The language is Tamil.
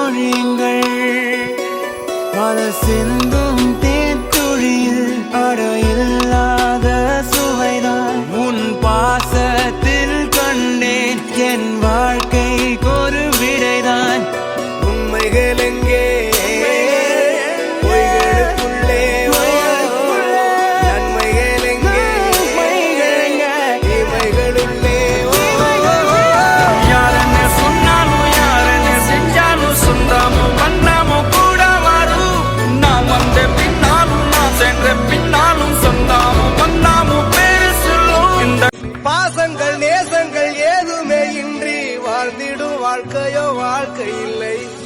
பொழியுங்கள். பல சிந்தும் தேத்துழியில் அடையில்லாத சுவைதான் உன் பாசத்தில் கண்டேன். என் வாழ்க்கைக்கு ஒரு விடைதான். உண்மைகள் எங்கே பாசங்கள் நேசங்கள் ஏதுமே இன்றி வாழ்ந்திடும் வாழ்க்கையோ வாழ்க்கை இல்லை.